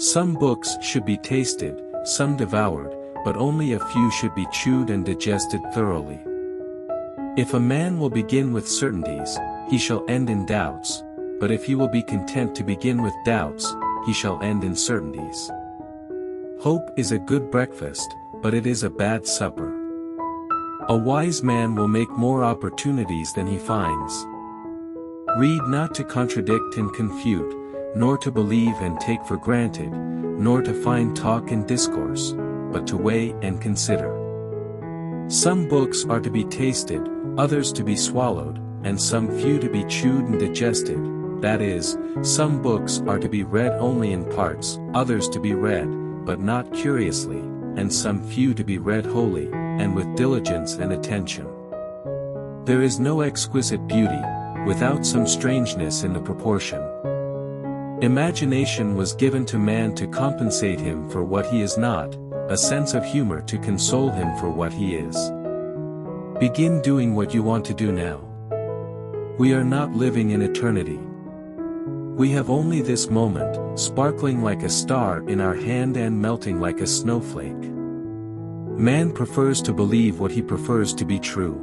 Some books should be tasted, some devoured, but only a few should be chewed and digested thoroughly. If a man will begin with certainties, he shall end in doubts, but if he will be content to begin with doubts, he shall end in certainties. Hope is a good breakfast, but it is a bad supper. A wise man will make more opportunities than he finds. Read not to contradict and confute, nor to believe and take for granted, nor to find talk and discourse, but to weigh and consider. Some books are to be tasted, others to be swallowed, and some few to be chewed and digested, that is, some books are to be read only in parts, others to be read, but not curiously, and some few to be read wholly, and with diligence and attention. There is no exquisite beauty, without some strangeness in the proportion. Imagination was given to man to compensate him for what he is not, a sense of humor to console him for what he is. Begin doing what you want to do now. We are not living in eternity. We have only this moment, sparkling like a star in our hand and melting like a snowflake. Man prefers to believe what he prefers to be true.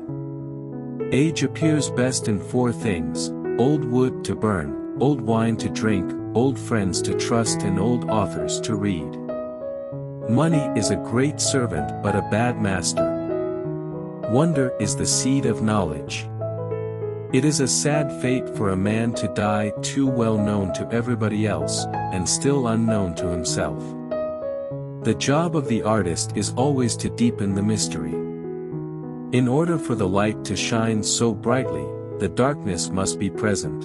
Age appears best in four things: old wood to burn, old wine to drink, old friends to trust, and old authors to read. Money is a great servant but a bad master. Wonder is the seed of knowledge. It is a sad fate for a man to die too well known to everybody else, and still unknown to himself. The job of the artist is always to deepen the mystery. In order for the light to shine so brightly, the darkness must be present.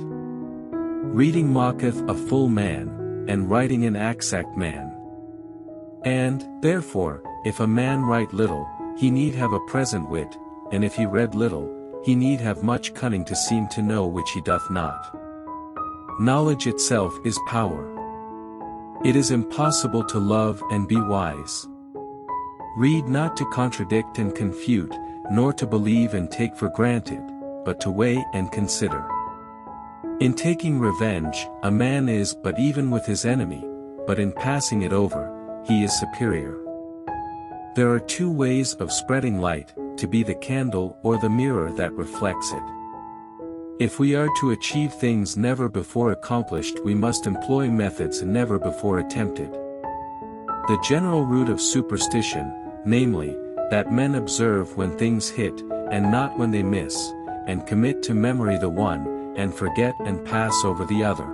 Reading mocketh a full man, and writing an exact man. And, therefore, if a man write little, he need have a present wit, and if he read little, he need have much cunning to seem to know which he doth not. Knowledge itself is power. It is impossible to love and be wise. Read not to contradict and confute, nor to believe and take for granted, but to weigh and consider. In taking revenge, a man is but even with his enemy, but in passing it over, he is superior. There are two ways of spreading light, to be the candle or the mirror that reflects it. If we are to achieve things never before accomplished, we must employ methods never before attempted. The general root of superstition, namely, that men observe when things hit, and not when they miss, and commit to memory the one, and forget and pass over the other.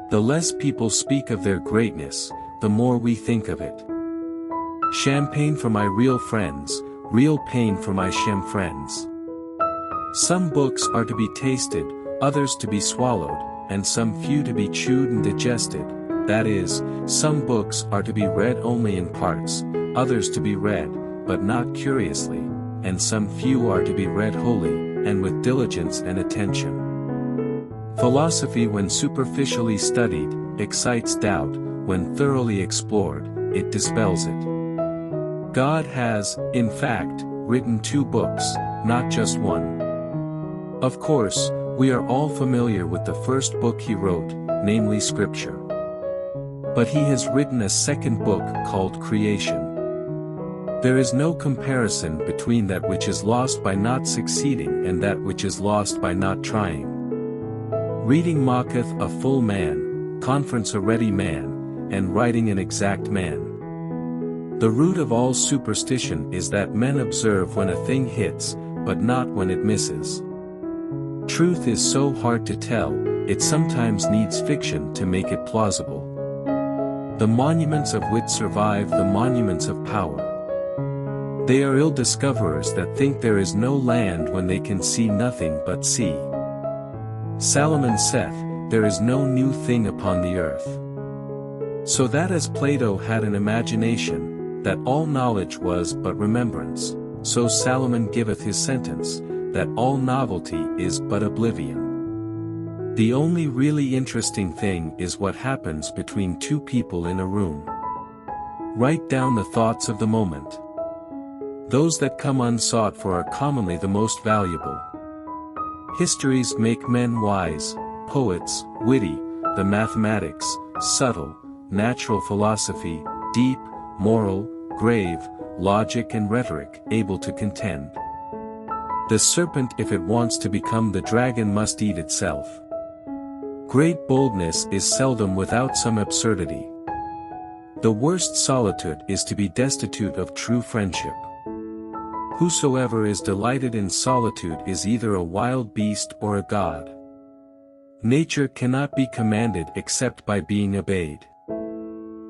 The less people speak of their greatness, the more we think of it. Champagne for my real friends, real pain for my sham friends. Some books are to be tasted, others to be swallowed, and some few to be chewed and digested, that is, some books are to be read only in parts, others to be read, but not curiously, and some few are to be read wholly, and with diligence and attention. Philosophy, when superficially studied, excites doubt; when thoroughly explored, it dispels it. God has, in fact, written two books, not just one. Of course, we are all familiar with the first book he wrote, namely Scripture. But he has written a second book called Creation. There is no comparison between that which is lost by not succeeding and that which is lost by not trying. Reading mocketh a full man, conference a ready man, and writing an exact man. The root of all superstition is that men observe when a thing hits, but not when it misses. Truth is so hard to tell, it sometimes needs fiction to make it plausible. The monuments of wit survive the monuments of power. They are ill discoverers that think there is no land when they can see nothing but sea. Solomon saith, there is no new thing upon the earth. So that as Plato had an imagination, that all knowledge was but remembrance, so Solomon giveth his sentence, that all novelty is but oblivion. The only really interesting thing is what happens between two people in a room. Write down the thoughts of the moment. Those that come unsought for are commonly the most valuable. Histories make men wise, poets, witty, the mathematics, subtle, natural philosophy, deep, moral, grave, logic and rhetoric, able to contend. The serpent if it wants to become the dragon must eat itself. Great boldness is seldom without some absurdity. The worst solitude is to be destitute of true friendship. Whosoever is delighted in solitude is either a wild beast or a god. Nature cannot be commanded except by being obeyed.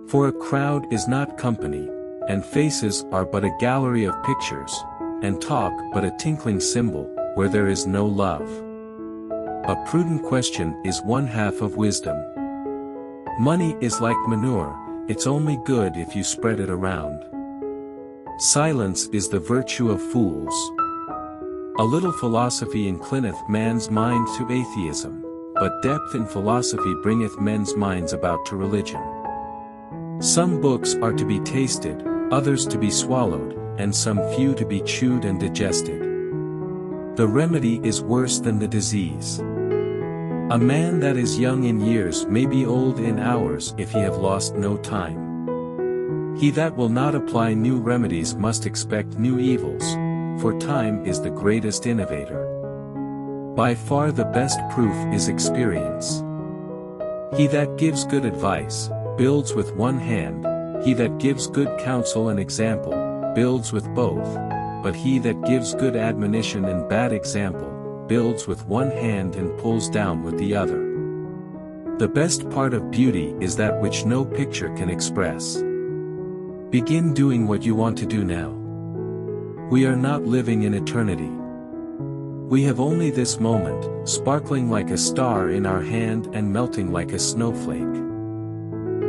For a crowd is not company, and faces are but a gallery of pictures, and talk but a tinkling cymbal, where there is no love. A prudent question is one half of wisdom. Money is like manure, it's only good if you spread it around. Silence is the virtue of fools. A little philosophy inclineth man's mind to atheism, but depth in philosophy bringeth men's minds about to religion. Some books are to be tasted, others to be swallowed, and some few to be chewed and digested. The remedy is worse than the disease. A man that is young in years may be old in hours if he have lost no time. He that will not apply new remedies must expect new evils, for time is the greatest innovator. By far the best proof is experience. He that gives good advice, builds with one hand, he that gives good counsel and example, builds with both, but he that gives good admonition and bad example, builds with one hand and pulls down with the other. The best part of beauty is that which no picture can express. Begin doing what you want to do now. We are not living in eternity. We have only this moment, sparkling like a star in our hand and melting like a snowflake.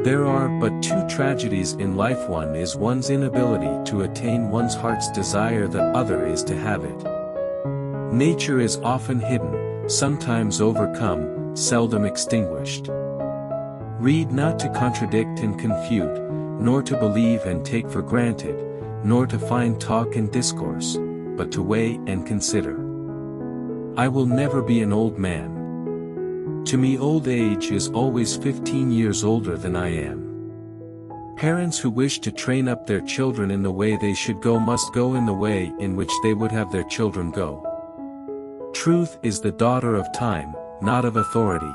There are but two tragedies in life. One is one's inability to attain one's heart's desire, the other is to have it. Nature is often hidden, sometimes overcome, seldom extinguished. Read not to contradict and confute, nor to believe and take for granted, nor to find talk and discourse, but to weigh and consider. I will never be an old man. To me old age is always 15 years older than I am. Parents who wish to train up their children in the way they should go must go in the way in which they would have their children go. Truth is the daughter of time, not of authority.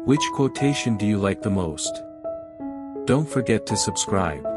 Which quotation do you like the most? Don't forget to subscribe.